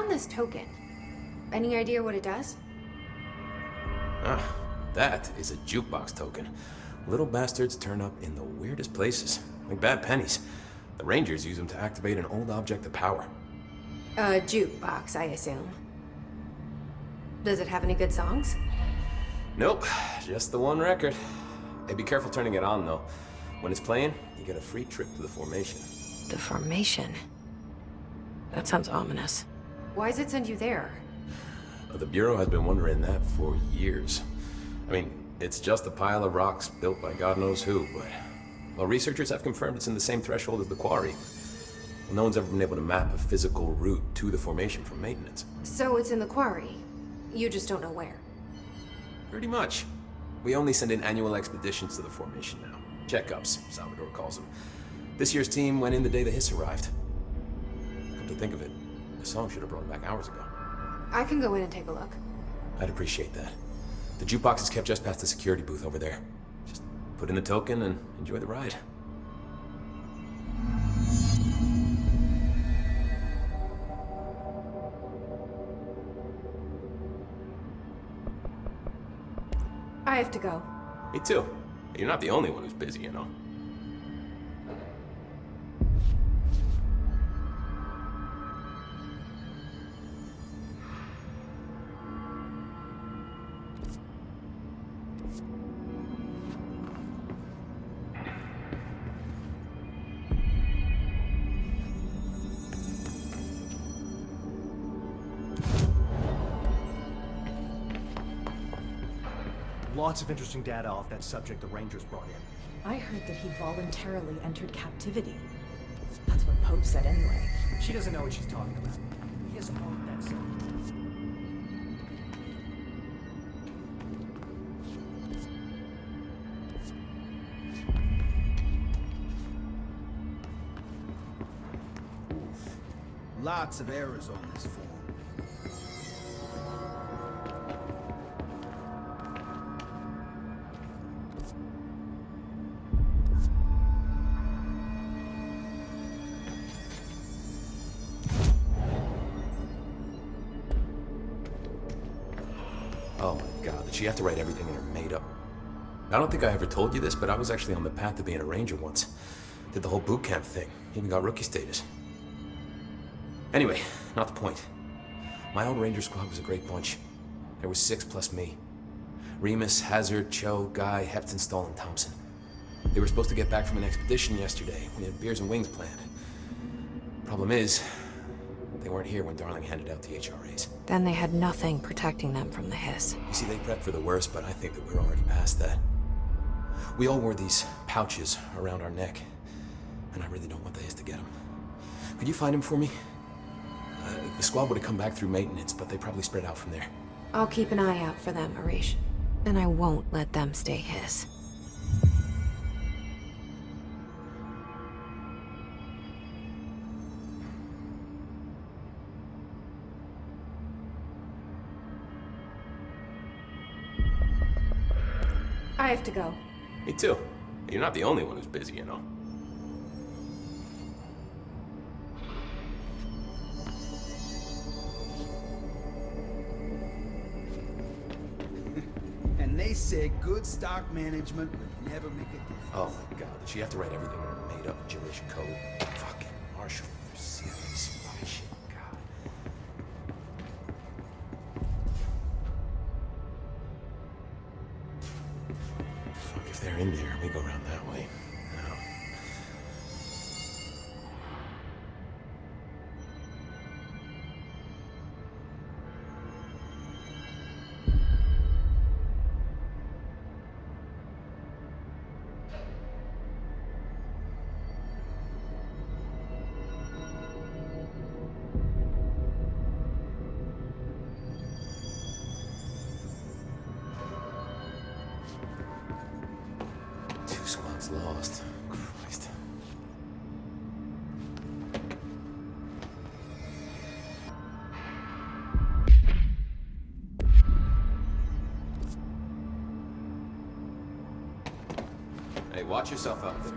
found this token. Any idea what it does? Ah, that is a jukebox token. Little bastards turn up in the weirdest places, like bad pennies. The Rangers use them to activate an old object of power. A jukebox, I assume. Does it have any good songs? Nope, just the one record. Hey, be careful turning it on, though. When it's playing, you get a free trip to the formation. The formation? That sounds ominous. Why does it send you there? The Bureau has been wondering that for years. I mean, it's just a pile of rocks built by God knows who, but... Well, researchers have confirmed it's in the same threshold as the quarry. No one's ever been able to map a physical route to the formation for maintenance. So it's in the quarry. You just don't know where. Pretty much. We only send in annual expeditions to the formation now. Checkups, Salvador calls them. This year's team went in the day the hiss arrived. Come to think of it, the song should have brought it back hours ago. I can go in and take a look. I'd appreciate that. The jukebox is kept just past the security booth over there. Just put in the token and enjoy the ride. I have to go. Me too. You're not the only one who's busy, you know. Lots of interesting data off that subject the Rangers brought in. I heard that he voluntarily entered captivity. That's what Pope said anyway. She doesn't know what she's talking about. He is on that subject. Lots of errors on this form. Oh my god, did she have to write everything in her made-up? I don't think I ever told you this, but I was actually on the path to being a ranger once. Did the whole boot camp thing, even got rookie status. Anyway, not the point. My old ranger squad was a great bunch. There was 6 plus me. Remus, Hazard, Cho, Guy, Heptonstall, and Thompson. They were supposed to get back from an expedition yesterday. We had beers and wings planned. Problem is, they weren't here when Darling handed out the HRAs. Then they had nothing protecting them from the hiss. You see, they prepped for the worst, but I think that we're already past that. We all wore these pouches around our neck, and I really don't want the hiss to get them. Could you find them for me? The squad would have come back through maintenance, but they probably spread out from there. I'll keep an eye out for them, Arish. And I won't let them stay hiss. I have to go. Me too. You're not the only one who's busy, you know. And they said good stock management would never make a difference. Oh my god, did she have to write everything in her made-up Jewish code? Fucking Marshall, you're serious. Fucking shit, god. Fuck, if they're in there, we go around that way. No. Two squads lost. Christ. Hey, watch yourself out there.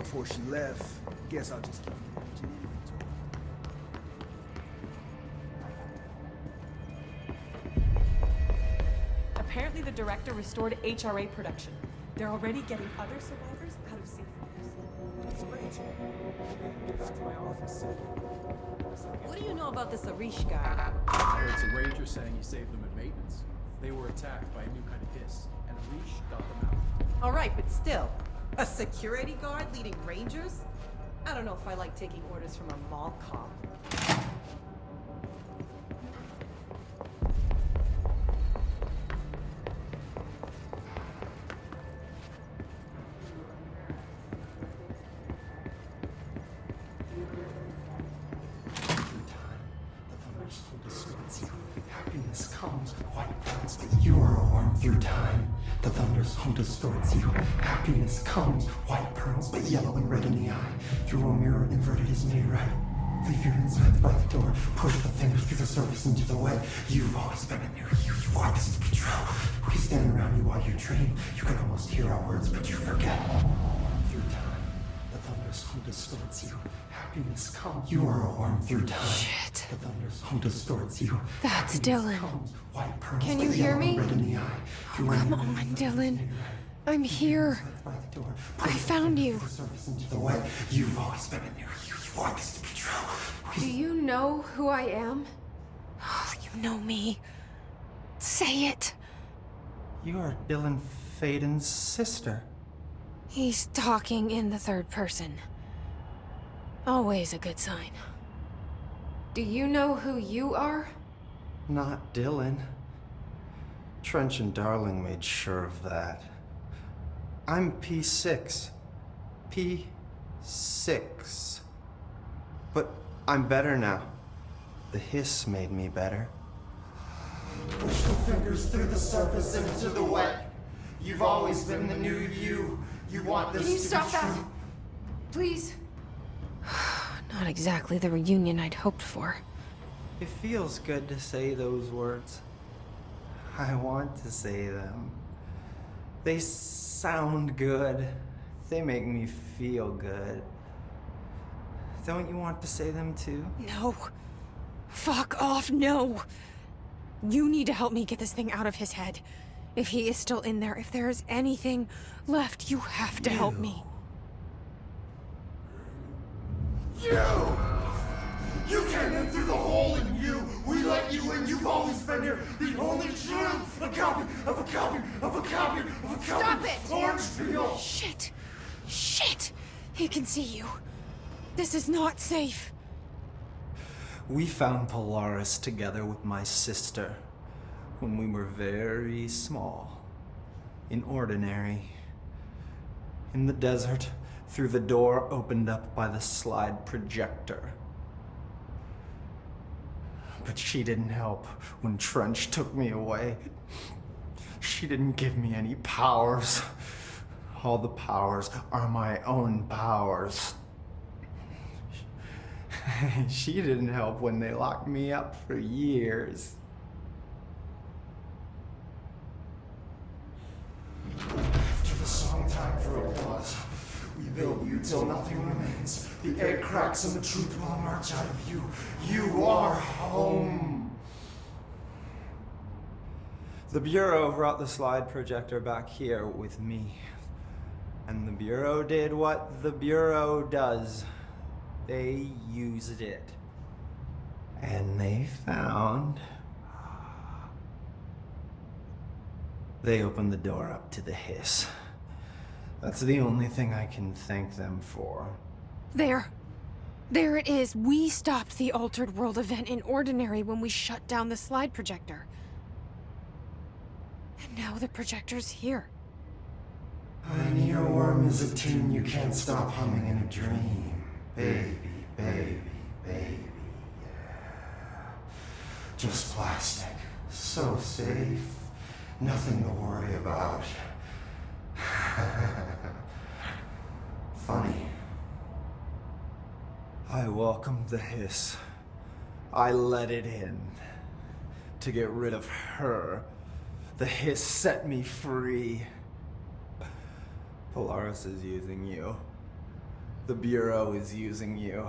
before she left. Guess I'll just keep managing inventory. Apparently the director restored HRA production. They're already getting other survivors out of safe rooms. Great. Get back to my office. What do you know about this Arish guy? I heard some rangers saying he saved them at maintenance. They were attacked by a new kind of hiss, and Arish got them out. Alright, but still. A security guard leading rangers? I don't know if I like taking orders from a mall cop. Happiness comes with white clouds, but you are warm through time. The thunder's home distorts you. Happiness comes with white pearls, but yellow and red in the eye. Through a mirror inverted is made right. Leave your inside by the door. Push the fingers through the surface into the wet. You've always been a near you. You want this to be true. We stand around you while you dream. You can almost hear our words, but you forget. Through time, the thunder's home distorts you. Happiness comes. You are warm through time. Shit. The thunder's home distorts you. That's Happiness Dylan. comes, white pearls, Can but you hear yellow me? and red in the eye. Through a Come mirror on, inverted is Dylan. made right. I'm here. By the door. I found you. The surface into the wet. You've always been a near you. You want this to be true. Do you know who I am? You know me. Say it. You are Dylan Faden's sister. He's talking in the third person. Always a good sign. Do you know who you are? Not Dylan. Trench and Darling made sure of that. I'm P6. P6. But I'm better now. The hiss made me better. Push the fingers through the surface into the wet. You've always been the new you. You want this Can you to stop be that? true. Please? Not exactly the reunion I'd hoped for. It feels good to say those words. I want to say them. They sound good. They make me feel good. Don't you want to say them too? No. Fuck off, no. You need to help me get this thing out of his head. If he is still in there, if there is anything left, you have to help me. You came in through the hole in you. We let you in. You've always been here. The only truth. A copy of a copy of a copy of a copy. Stop it! Orange peel. Shit. Shit. He can see you. This is not safe. We found Polaris together with my sister when we were very small. In Ordinary. In the desert, through the door opened up by the slide projector. But she didn't help when Trench took me away. She didn't give me any powers. All the powers are my own powers. She didn't help when they locked me up for years. After the song time for applause, we build you till nothing remains. The air cracks and the truth will emerge out of you. You are home. The Bureau brought the slide projector back here with me. And the Bureau did what the Bureau does. They used it. And they found... They opened the door up to the hiss. That's the only thing I can thank them for. There. There it is. We stopped the Altered World event in Ordinary when we shut down the slide projector. And now the projector's here. An earworm is a tune you can't stop humming in a dream. Baby, baby, baby, yeah. Just plastic. So safe. Nothing to worry about. Funny. I welcomed the hiss. I let it in. To get rid of her. The hiss set me free. Polaris is using you. The Bureau is using you.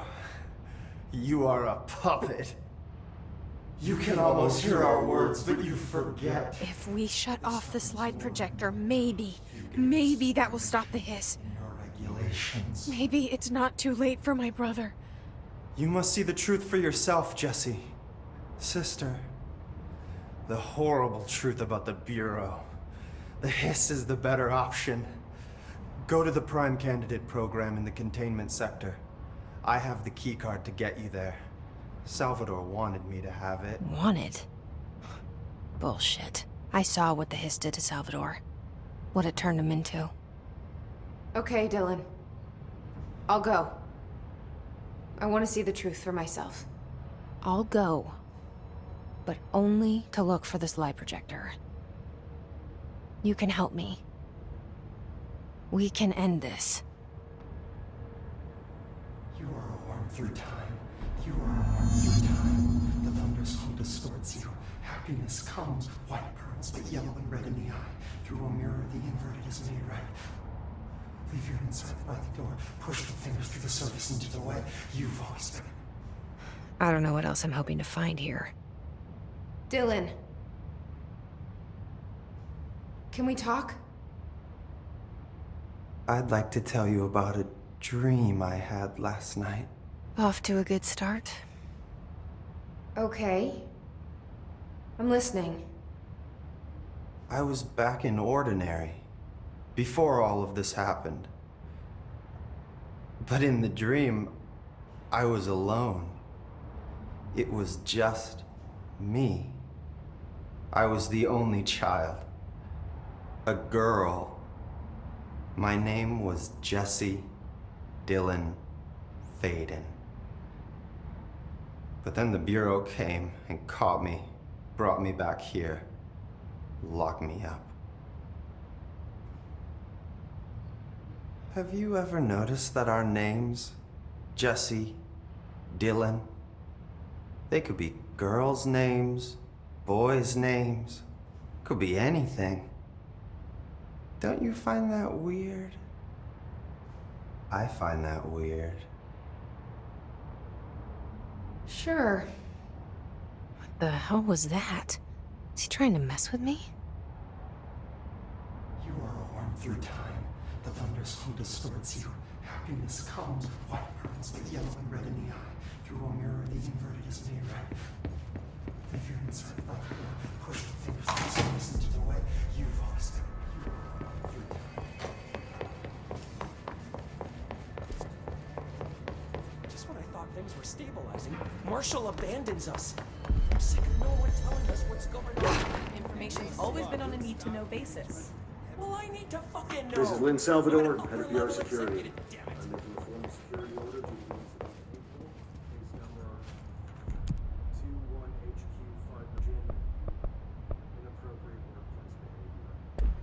You are a puppet. You can almost hear our words, but you forget. If we shut off the slide projector, maybe that will stop the hiss. In your regulations. Maybe it's not too late for my brother. You must see the truth for yourself, Jesse. Sister. The horrible truth about the Bureau. The hiss is the better option. Go to the Prime Candidate program in the containment sector. I have the keycard to get you there. Salvador wanted me to have it. Wanted? Bullshit. I saw what the hiss did to Salvador. What it turned him into. Okay, Dylan. I'll go. I want to see the truth for myself. I'll go. But only to look for this light projector. You can help me. We can end this. You are worn through time. You are worn through time. The thunderstorm distorts you. Happiness comes, white pearls, but yellow and red in the eye. Through a mirror, the inverted is made right. Leave your inside by the door. Push the fingers through the surface into the way you've always been. I don't know what else I'm hoping to find here. Dylan. Can we talk? I'd like to tell you about a dream I had last night. Off to a good start. Okay. I'm listening. I was back in Ordinary, before all of this happened. But in the dream, I was alone. It was just me. I was the only child. A girl. My name was Jesse Dylan Faden. But then the Bureau came and caught me, brought me back here, locked me up. Have you ever noticed that our names, Jesse, Dylan, they could be girls' names, boys' names, could be anything. Don't you find that weird? I find that weird. Sure. What the hell was that? Is he trying to mess with me? You are worn through time. The thunderstorm distorts you. Happiness comes, white pearls, but yellow and red in the eye. Through a mirror, the inverted is made right. If you're inside the door, push the fingers through the surface into the way you've always been. You are worn through time. Just when I thought things were stabilizing, Marshall abandons us. I'm sick of no one telling us what's going on. Information's always been on a need-to-know basis. Well, I need to fucking know. This is Lynn Salvador, I'm an head of upper-level PR security. executive, damn it. I'm making a formal security order to the case number 21HQ5 Virginia. Inappropriate workplace behavior.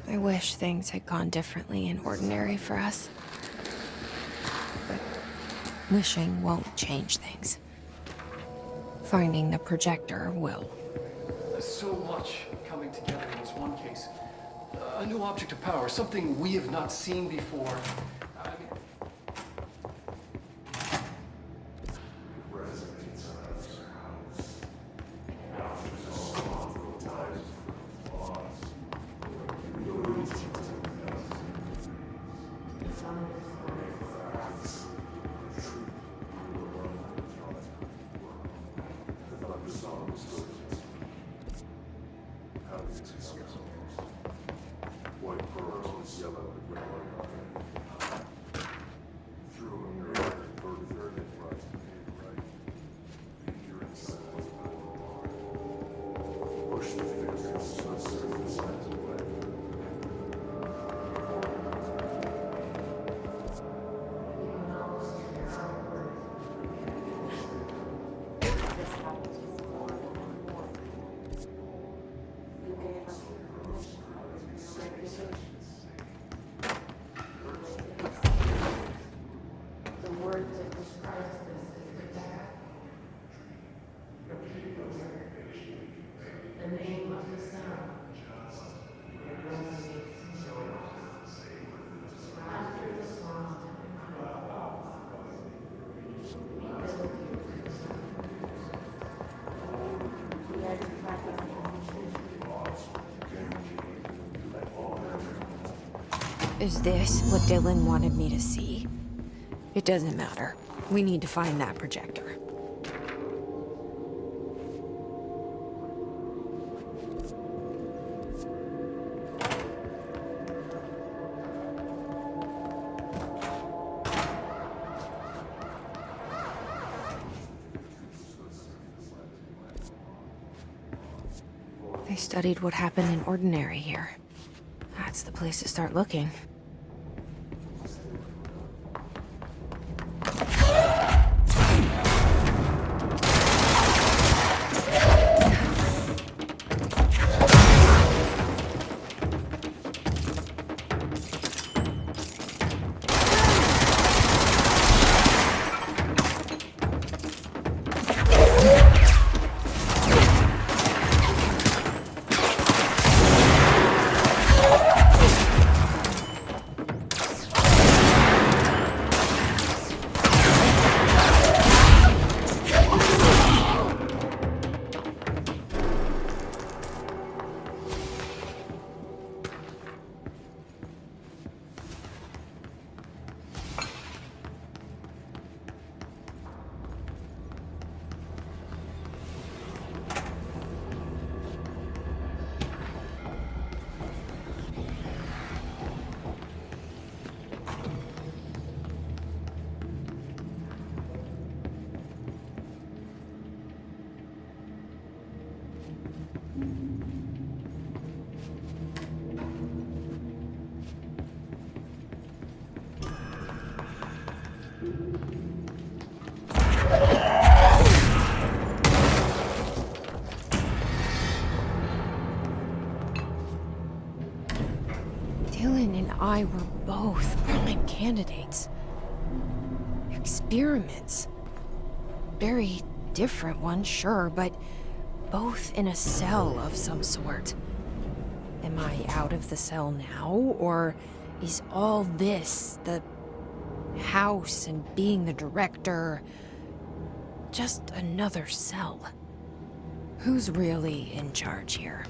I wish things had gone differently in Ordinary for us. But wishing won't change things. Finding the projector will. There's so much coming together in this one case. A new object of power, something we have not seen before. I mean, White pearls, yellow and red light. Through a mirror, burger and right. Figure inside the push the fingers to the surface and away. Is this what Dylan wanted me to see? It doesn't matter. We need to find that projector. They studied what happened in Ordinary here. That's the place to start looking. Dylan and I were both prime candidates. Experiments. Very different ones, sure, but both in a cell of some sort. Am I out of the cell now, or is all this, the house and being the director, just another cell? Who's really in charge here?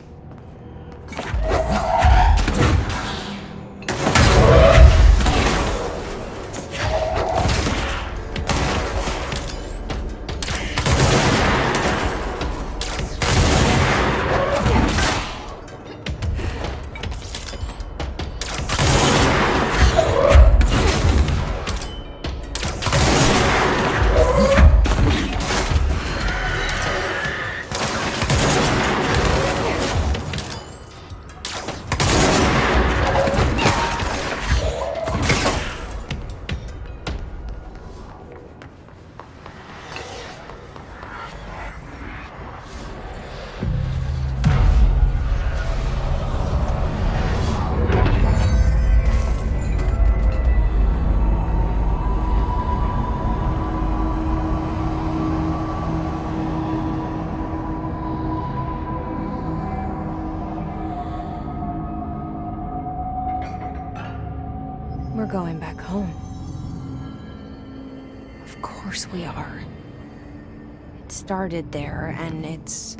going back home. Of course we are. It started there, and it's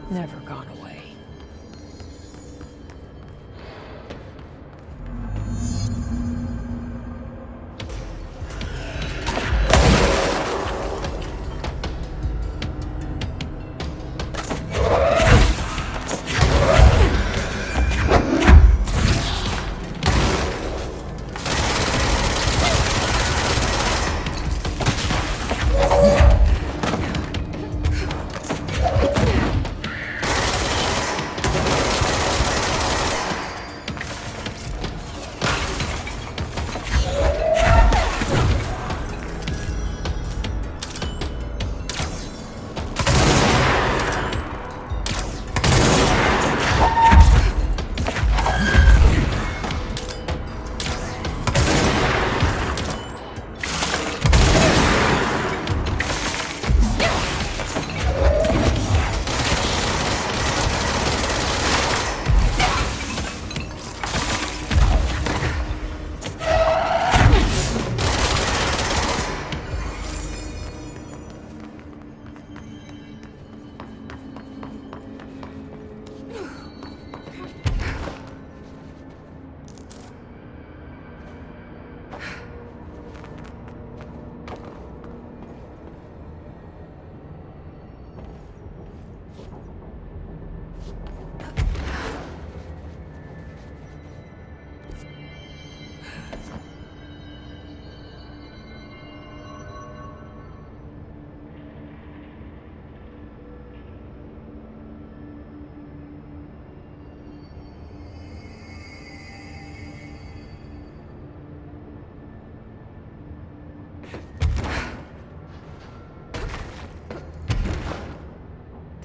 never gone away.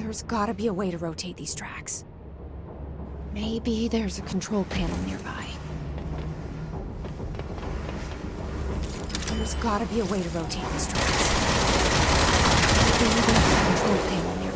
There's gotta be a way to rotate these tracks. Maybe there's a control panel nearby. There's gotta be a way to rotate these tracks. Maybe there's a control panel nearby.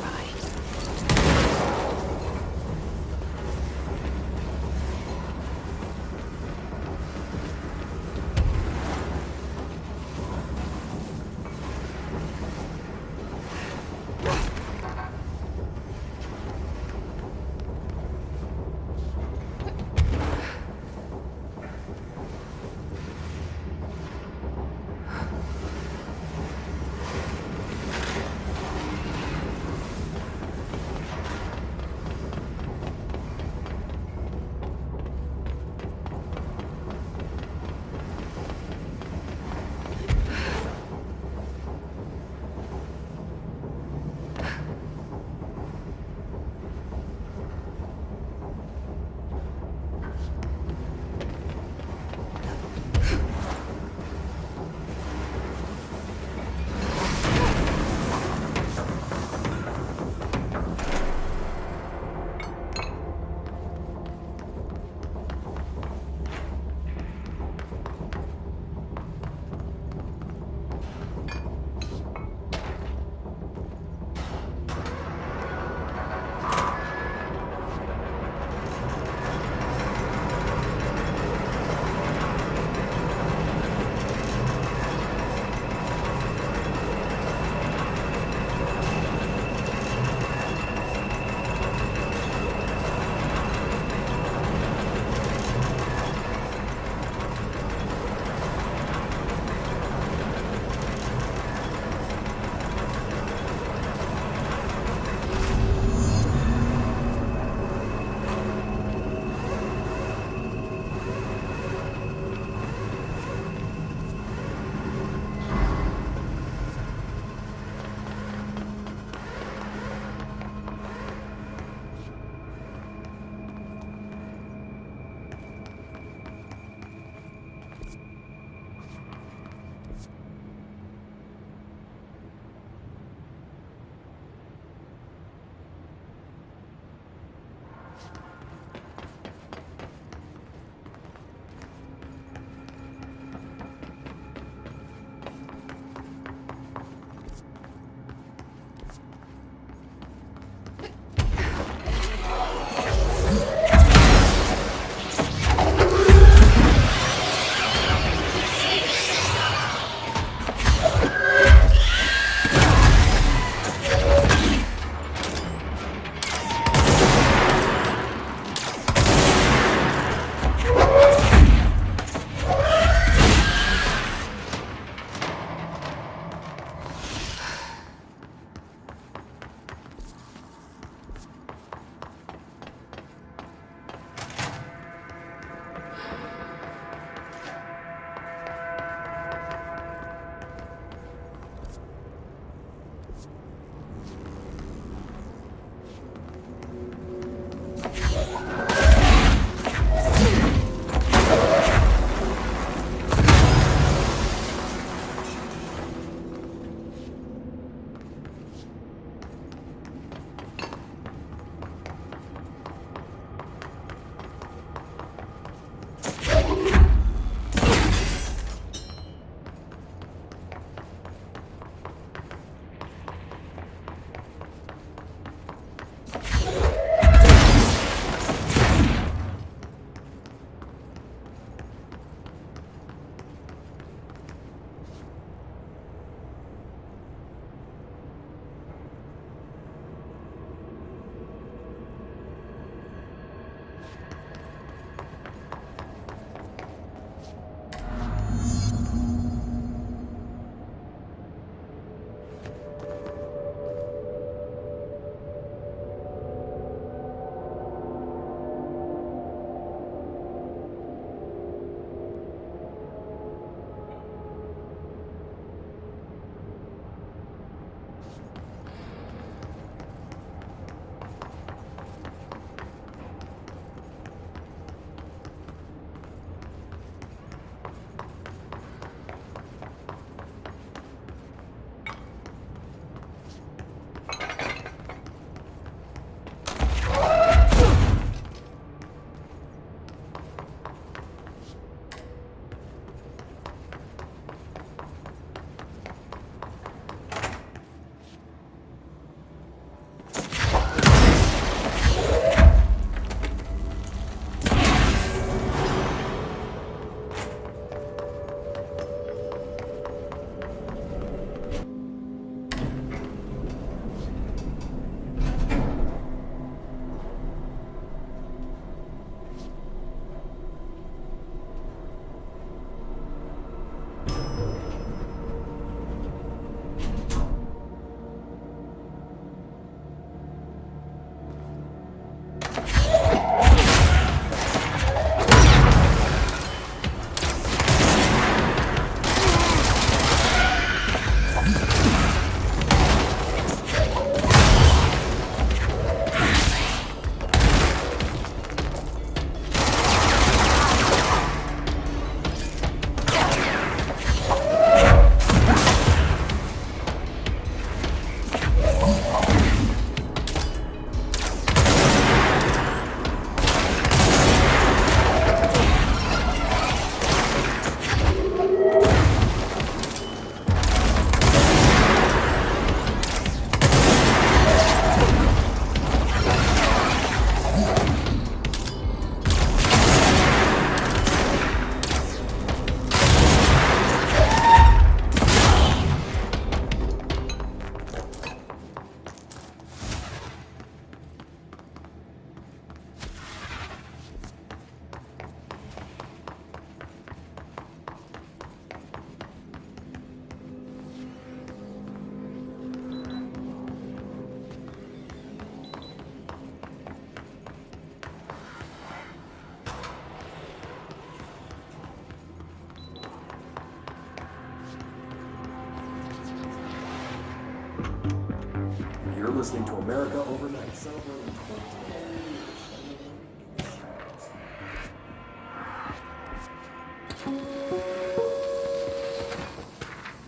You're listening to America Overnight, celebrating 20 years.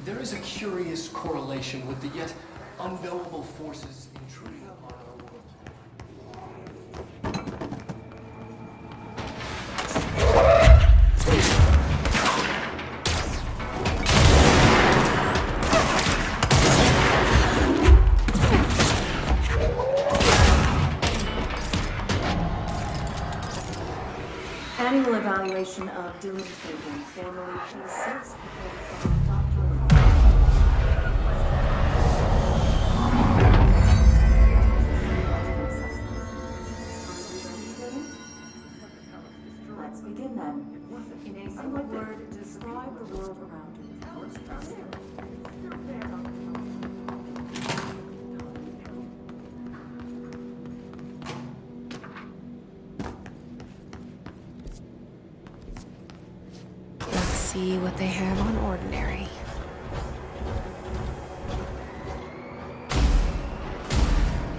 There is a curious correlation with the yet unknowable forces intruding upon our world. Annual evaluation of Dylan Faden, formerly P6, Let's begin then. In a single word, describe the world around you. See what they have on ordinary.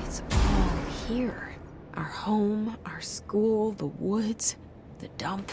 It's all here. Our home, our school, the woods, the dump.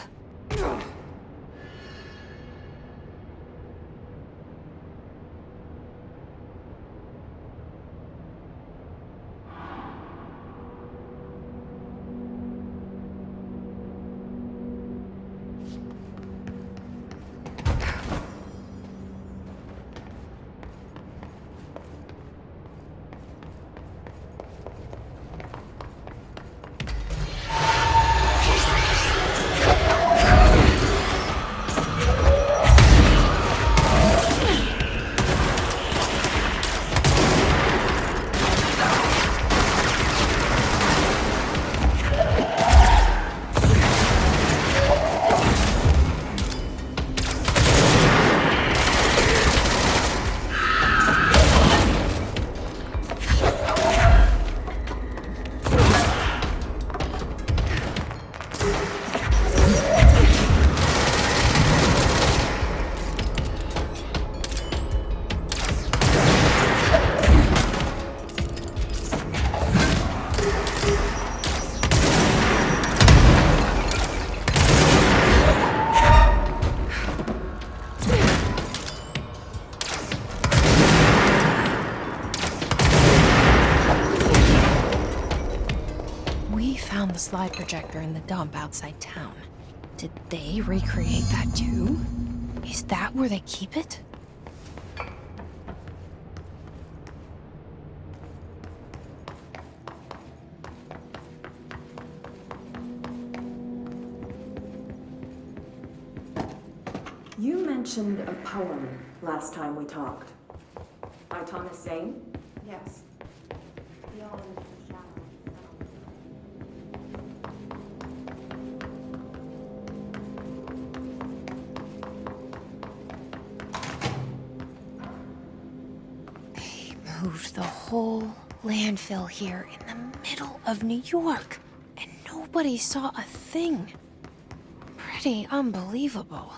Found the slide projector in the dump outside town. Did they recreate that too? Is that where they keep it? You mentioned a poem last time we talked. By Thomas Zane? Yes. Beyond the shadow. Moved the whole landfill here in the middle of New York, and nobody saw a thing. Pretty unbelievable.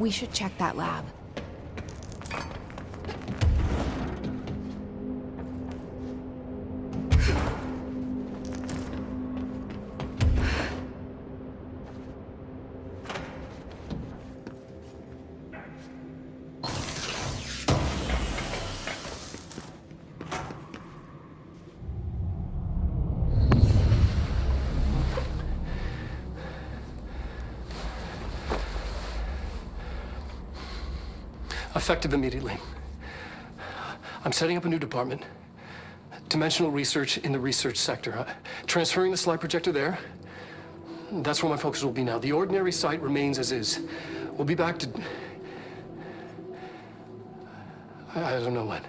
We should check that lab. Effective immediately. I'm setting up a new department. Dimensional research in the research sector. Transferring the slide projector there. That's where my focus will be now. The ordinary site remains as is. We'll be back to... I don't know when.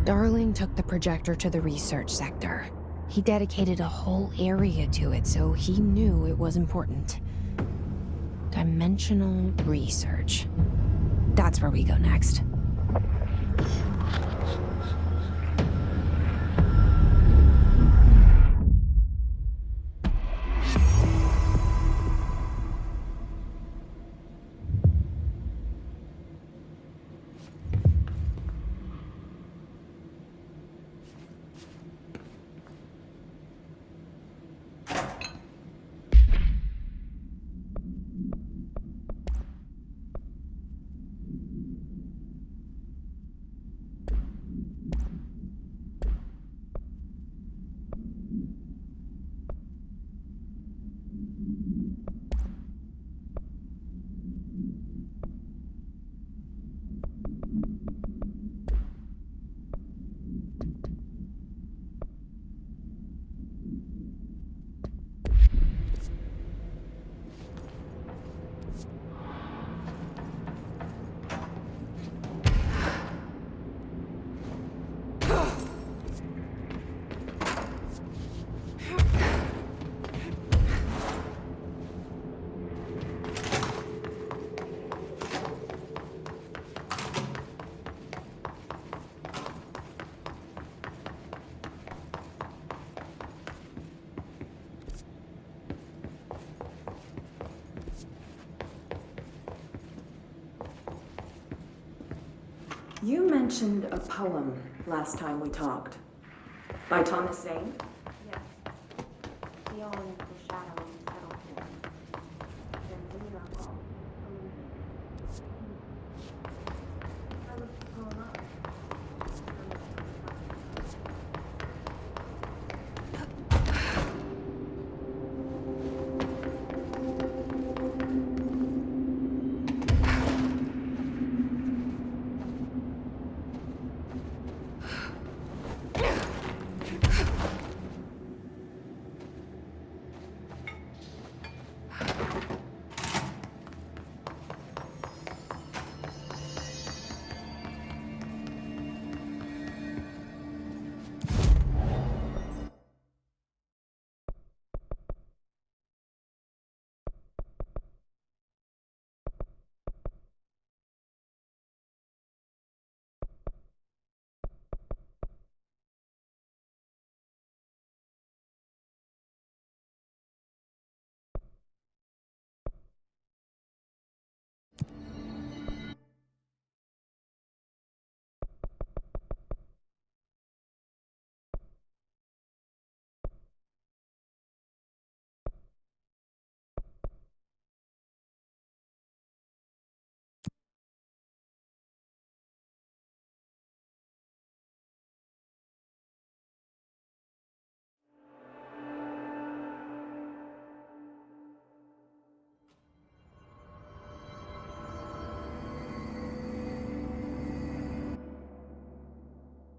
Darling took the projector to the research sector. He dedicated a whole area to it, so he knew it was important. Dimensional research. That's where we go next. You mentioned a poem last time we talked. By Thomas Zane? Yes. Beyond the shadow.